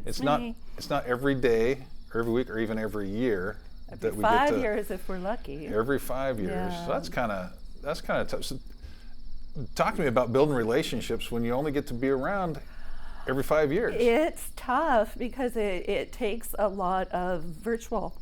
It's me. It's not every day, or every week, or even every year Every 5 years if we're lucky. Every 5 years. Yeah. So that's kind of tough. So talk to me about building relationships when you only get to be around every 5 years. It's tough because it takes a lot of virtual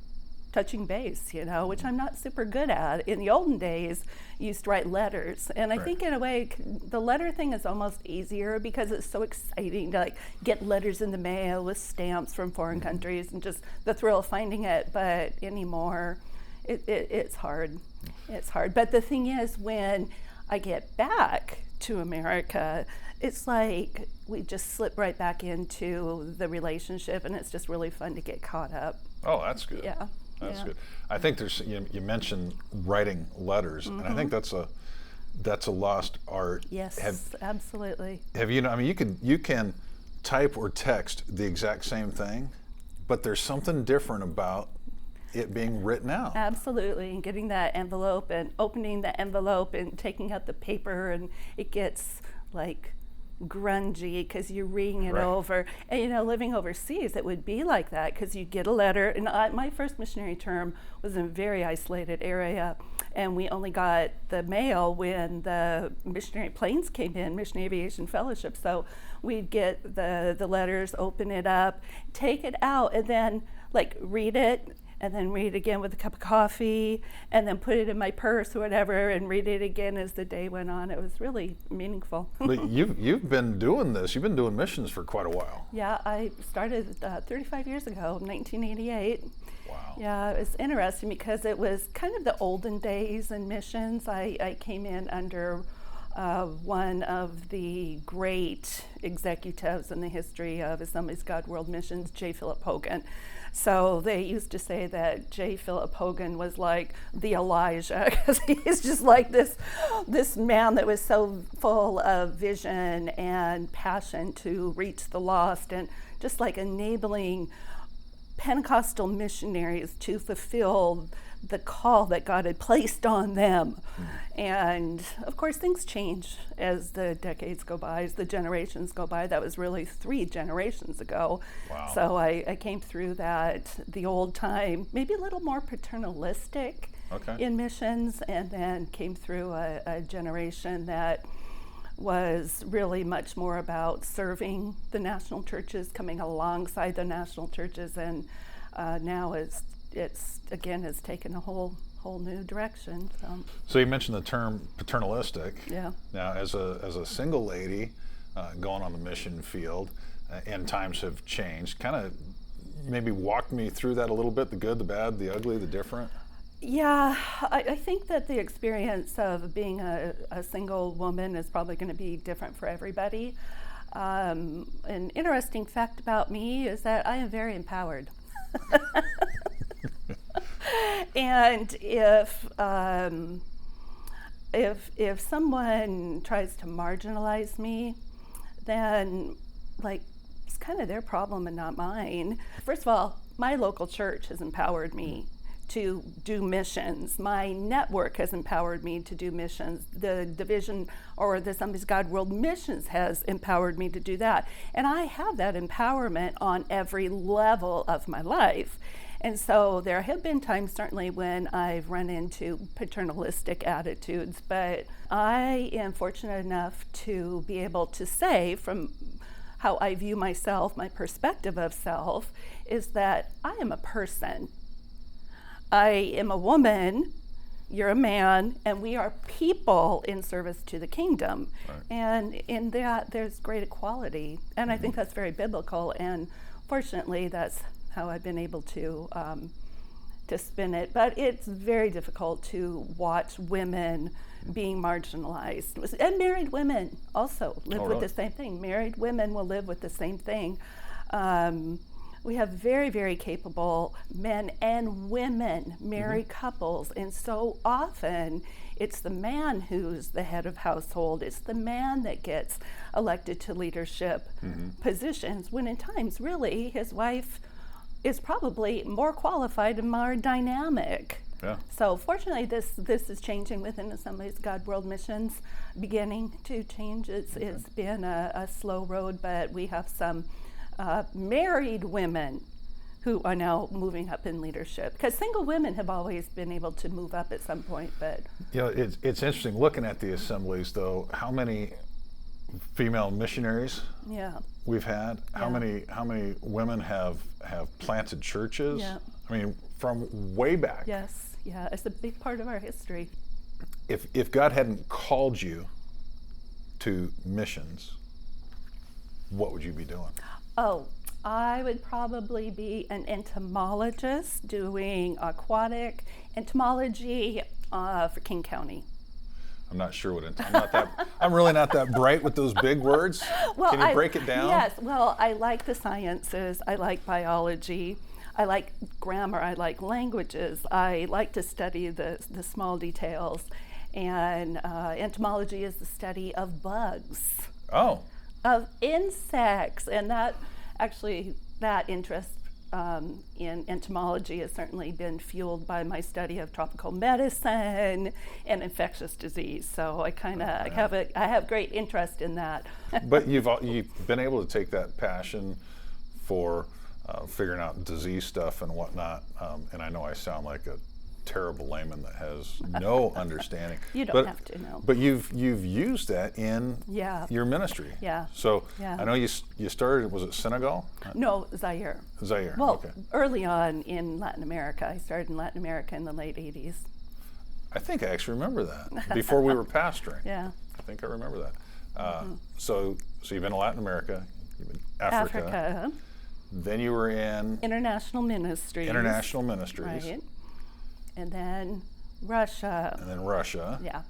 touching base, which I'm not super good at. In the olden days, you used to write letters. And I think in a way, the letter thing is almost easier because it's so exciting to get letters in the mail with stamps from foreign countries and just the thrill of finding it. But anymore, it's hard. It's hard. But the thing is, when I get back to America, it's like we just slip right back into the relationship, and it's just really fun to get caught up. Oh, that's good. Yeah. That's good. I think there's you mentioned writing letters, and I think that's a lost art. Yes, absolutely. Have you? I mean, you can type or text the exact same thing, but there's something different about it being written out. Absolutely, and getting that envelope and opening the envelope and taking out the paper, and it gets grungy because you're reading it over. And living overseas, it would be like that because you get a letter. And my first missionary term was in a very isolated area, and we only got the mail when the missionary planes came in, Missionary Aviation Fellowship. So we'd get the letters, open it up, take it out, and then read it, and then read it again with a cup of coffee, and then put it in my purse or whatever, and read it again as the day went on. It was really meaningful. But you've been doing this. You've been doing missions for quite a while. Yeah, I started 35 years ago, 1988. Wow. Yeah, it was interesting because it was kind of the olden days in missions. I came in under one of the great executives in the history of Assemblies of God World Missions, J. Philip Hogan. So they used to say that J. Philip Hogan was like the Elijah, because he's just like this man that was so full of vision and passion to reach the lost, and just enabling Pentecostal missionaries to fulfill the call that God had placed on them. And of course, things change as the decades go by, as the generations go by. That was really 3 generations ago. Wow. So I came through that, the old time, maybe a little more paternalistic in missions, and then came through a generation that was really much more about serving the national churches, coming alongside the national churches, and now it's taken a whole new direction. So you mentioned the term paternalistic. Yeah. Now, as a single lady going on the mission field, and times have changed, kind of maybe walk me through that a little bit, the good, the bad, the ugly, the different. Yeah, I think that the experience of being a single woman is probably going to be different for everybody. An interesting fact about me is that I am very empowered. And if someone tries to marginalize me, then it's kind of their problem and not mine. First of all, my local church has empowered me to do missions. My network has empowered me to do missions. The division, or the Assemblies of God World Missions, has empowered me to do that. And I have that empowerment on every level of my life. And so there have been times, certainly, when I've run into paternalistic attitudes, but I am fortunate enough to be able to say, from how I view myself, my perspective of self, is that I am a person. I am a woman, you're a man, and we are people in service to the kingdom. Right. And in that, there's great equality. And I think that's very biblical, and fortunately, that's how I've been able to spin it. But it's very difficult to watch women being marginalized. And married women also live with the same thing. Married women will live with the same thing. We have very, very capable men and women, married couples, and so often it's the man who's the head of household. It's the man that gets elected to leadership positions, when in times, really, his wife is probably more qualified and more dynamic. Yeah. So fortunately, this is changing within Assemblies of God World Missions, beginning to change. It's been a slow road, but we have some married women who are now moving up in leadership. Because single women have always been able to move up at some point, but It's interesting looking at the assemblies, though. How many female missionaries yeah, we've had? How Yeah. many women have planted churches? Yeah. I mean, from way back. yes, yeah, it's a big part of our history. If God hadn't called you to missions, what would you be doing? Oh, I would probably be an entomologist doing aquatic entomology for King County. I'm not sure what I'm really not that bright with those big words. Can you break it down? Yes, well, I like the sciences, I like biology, I like grammar, I like languages, I like to study the small details. And entomology is the study of bugs, Oh, of insects, and that interest in entomology has certainly been fueled by my study of tropical medicine and infectious disease. So I have great interest in that. but you've been able to take that passion for figuring out disease stuff and whatnot. And I know I sound like a terrible layman that has no understanding. You don't have to know. But you've used that in Yeah. your ministry. Yeah. So Yeah. I know you started. Was it Senegal? No, Zaire. Zaire. Well, Okay. early on in Latin America. I started in Latin America in the late 80s. I think I actually remember that before we were pastoring. Yeah. I think I remember that. So you've been to Latin America, you've been Africa. Then you were in International Ministries. International Ministries. Right. And then Russia. And then Russia. Yeah.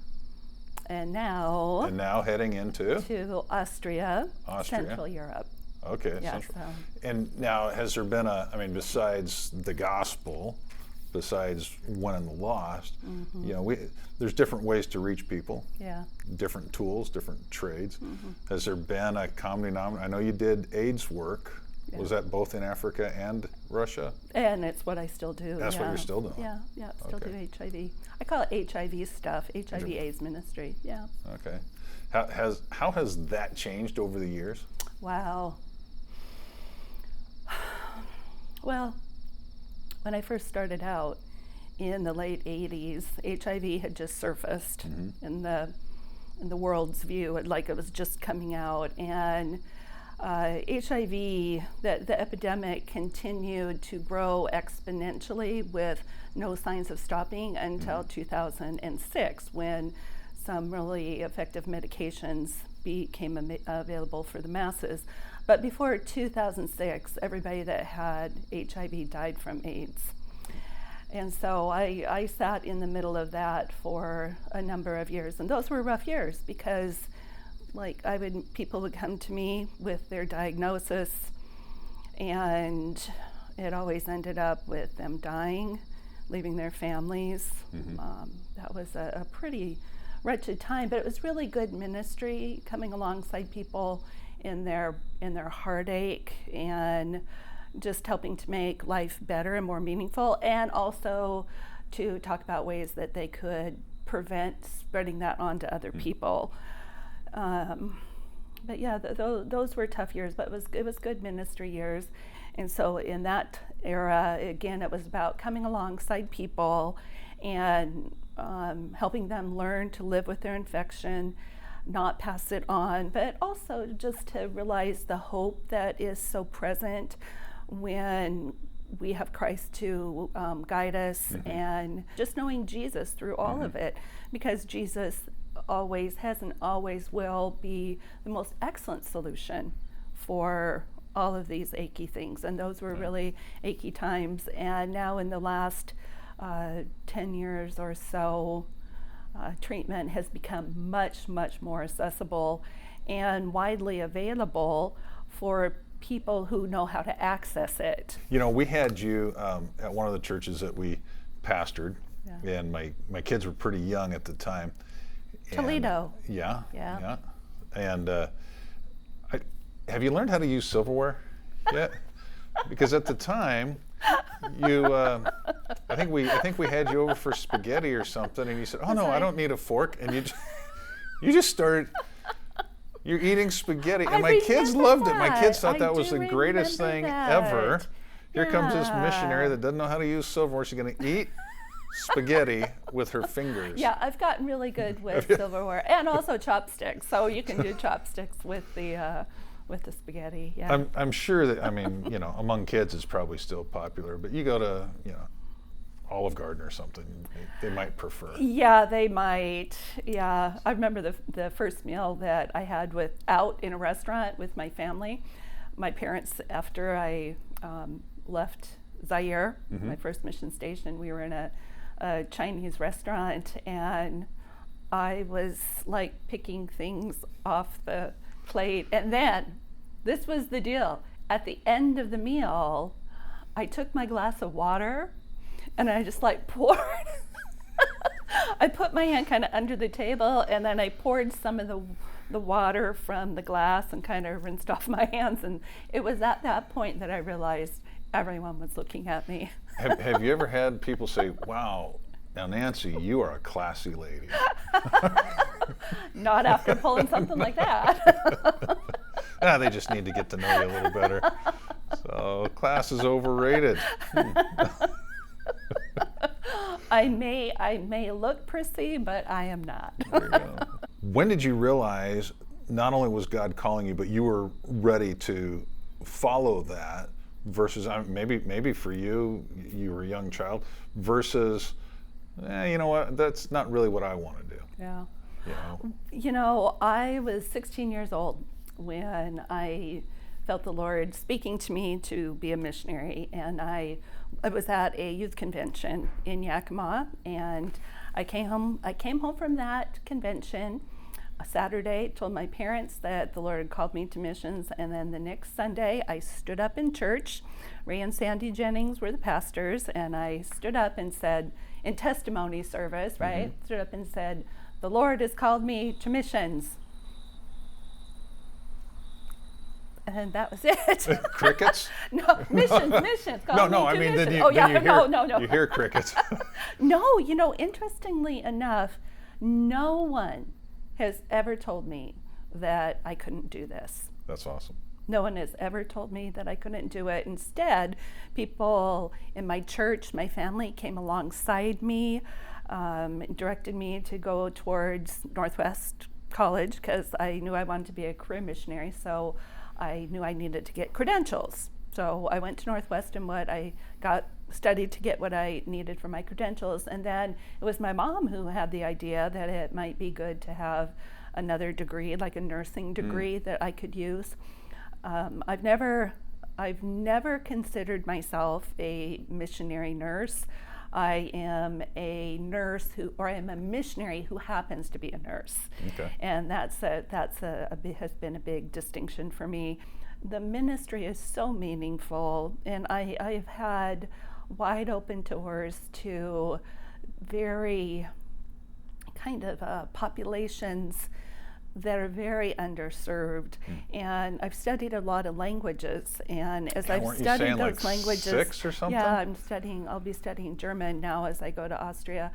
And now heading into to Austria, Austria. Central Europe. Okay. Yeah, Central. so- And now has there been besides the gospel, besides winning the lost, there's different ways to reach people, Yeah. different tools, different trades. Has there been a common denominator? I know you did AIDS work. Yeah. Was that both in Africa and Russia? And it's what I still do. That's what yeah. you're still doing? Yeah, still Okay. do HIV. I call it HIV stuff, HIV AIDS ministry. Yeah. Okay. How has that changed over the years? Wow. Well, when I first started out in the late 80s, HIV had just surfaced in the world's view, like it was just coming out, and HIV, the epidemic continued to grow exponentially with no signs of stopping until 2006, when some really effective medications became available for the masses. But before 2006, everybody that had HIV died from AIDS. And so I sat in the middle of that for a number of years, and those were rough years because people would come to me with their diagnosis, and it always ended up with them dying, leaving their families. That was a pretty wretched time, but it was really good ministry, coming alongside people in their heartache and just helping to make life better and more meaningful, and also to talk about ways that they could prevent spreading that on to other people. But yeah, those were tough years, but it was good ministry years. And so in that era, again, it was about coming alongside people and helping them learn to live with their infection, not pass it on, but also just to realize the hope that is so present when we have Christ to guide us, and just knowing Jesus through all of it, because Jesus always has and always will be the most excellent solution for all of these achy things. And those were really achy times. And now in the last 10 years or so, treatment has become much, much more accessible and widely available for people who know how to access it. We had you at one of the churches that we pastored, and my kids were pretty young at the time. Toledo. Yeah. And have you learned how to use silverware yet? Because at the time, I think we had you over for spaghetti or something, and you said, "Oh no, I don't need a fork," and you just started You're eating spaghetti. I And my kids remember loved it. My that. kids thought I that was do the greatest remember thing that. ever. Here comes this Yeah. missionary that doesn't know how to use silverware. She's going to eat spaghetti with her fingers. Yeah, I've gotten really good with silverware and also chopsticks. So you can do chopsticks with the spaghetti. Yeah. I'm sure that, among kids it's probably still popular, but you go to, Olive Garden or something, they might prefer. Yeah, they might. Yeah, I remember the first meal that I had out in a restaurant with my family. My parents, after I left Zaire, my first mission station, we were in a Chinese restaurant, and I was like picking things off the plate. And then, this was the deal. At the end of the meal, I took my glass of water and I just like poured. I put my hand kind of under the table, and then I poured some of the water from the glass and kind of rinsed off my hands. And it was at that point that I realized everyone was looking at me. Have you ever had people say, wow, now Nancy, you are a classy lady? Not after pulling something like that. They just need to get to know you a little better. So class is overrated. I may look prissy, but I am not. There you go. When did you realize not only was God calling you, but you were ready to follow that versus maybe for you were a young child versus, you know what, that's not really what I want to do. Yeah. You know? I was 16 years old when I felt the Lord speaking to me to be a missionary, and I was at a youth convention in Yakima, and I came home from that convention a Saturday, told my parents that the Lord had called me to missions, and then the next Sunday I stood up in church. Ray and Sandy Jennings were the pastors, and I stood up and said, in testimony service, right? Stood up and said, the Lord has called me to missions. And that was it. Crickets? No, missions. No, I mean, then you hear crickets. No, interestingly enough, no one has ever told me that I couldn't do this. That's awesome. No one has ever told me that I couldn't do it. Instead, people in my church, my family came alongside me, directed me to go towards Northwest College because I knew I wanted to be a career missionary, so I knew I needed to get credentials. So I went to Northwest, and studied to get what I needed for my credentials. And then it was my mom who had the idea that it might be good to have another degree, like a nursing degree that I could use. I've never considered myself a missionary nurse. I am a nurse I am a missionary who happens to be a nurse. Okay. And has been a big distinction for me. The ministry is so meaningful, and I've had wide open doors to very kind of populations that are very underserved. And I've studied a lot of languages, and as I've studied those languages, 6 or something? yeah, I'll be studying German now as I go to Austria.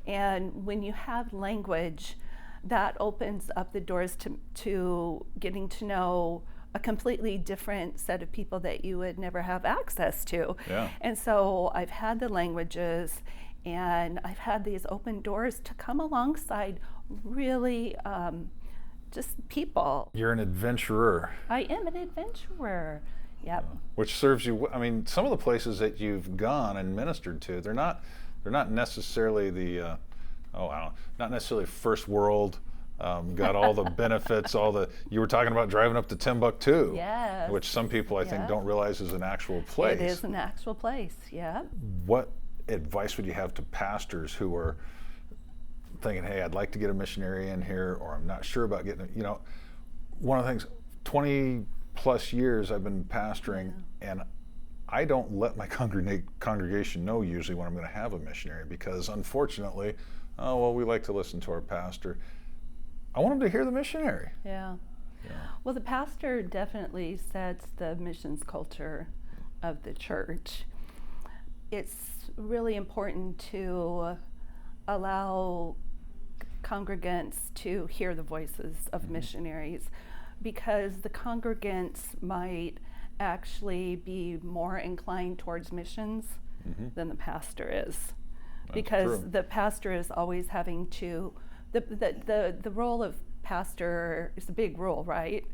And when you have language, that opens up the doors to getting to know a completely different set of people that you would never have access to. Yeah. And so I've had the languages, and I've had these open doors to come alongside really just people. You're an adventurer. I am an adventurer. Yep. Which serves you. I mean, some of the places that you've gone and ministered to, they're not necessarily the not necessarily first world. Got all the benefits, you were talking about driving up to Timbuktu, Yes. which some people I think don't realize is an actual place. It is an actual place, yeah. What advice would you have to pastors who are thinking, hey, I'd like to get a missionary in here, or I'm not sure about getting it? One of the things, 20 plus years I've been pastoring, and I don't let my congregation know usually when I'm going to have a missionary, because unfortunately, we like to listen to our pastor. I want them to hear the missionary. Yeah. Well, the pastor definitely sets the missions culture of the church. It's really important to allow congregants to hear the voices of missionaries. because the congregants might actually be more inclined towards missions than the pastor is. Because true. the pastor is always having to, the role of pastor is a big role, right?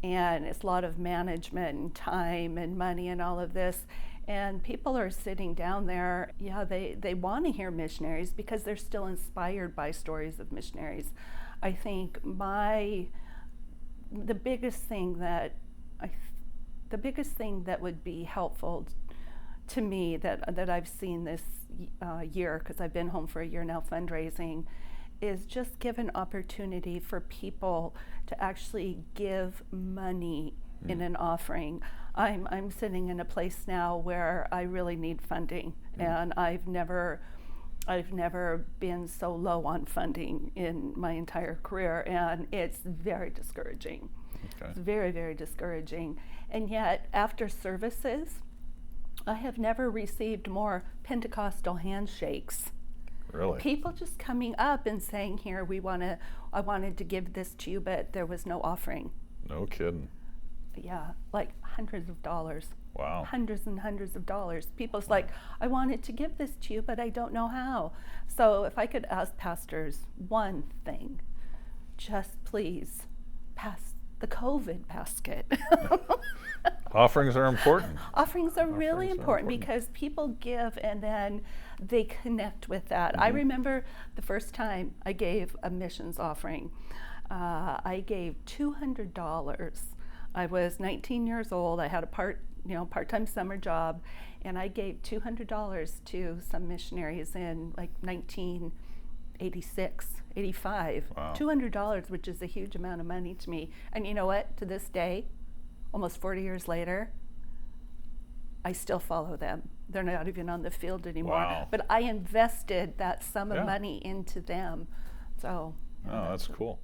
And it's a lot of management and time and money and all of this. And people are sitting down there, yeah, they want to hear missionaries because they're still inspired by stories of missionaries. I think the biggest thing that would be helpful to me that I've seen this year, because I've been home for a year now fundraising, is just give an opportunity for people to actually give money in an offering. I'm sitting in a place now where I really need funding, and I've never been so low on funding in my entire career, and it's very discouraging. Okay. It's very, very discouraging. And yet, after services, I have never received more Pentecostal handshakes. Really? People just coming up and saying, "Here, I wanted to give this to you, but there was no offering." No kidding. Yeah, like hundreds of dollars. Wow. Hundreds and hundreds of dollars. People's like, "I wanted to give this to you, but I don't know how." So if I could ask pastors one thing, just please pass the COVID basket. Offerings are important. Offerings are really Offerings are important important. because people give and then they connect with that. I remember the first time I gave a missions offering. I gave $200. I was 19 years old. I had a part-time summer job, and I gave $200 to some missionaries in like 1986, 85. Wow. $200, which is a huge amount of money to me. And you know what? To this day, almost 40 years later, I still follow them. They're not even on the field anymore. Wow. But I invested that sum of Yeah. money into them. So. Oh, that's cool.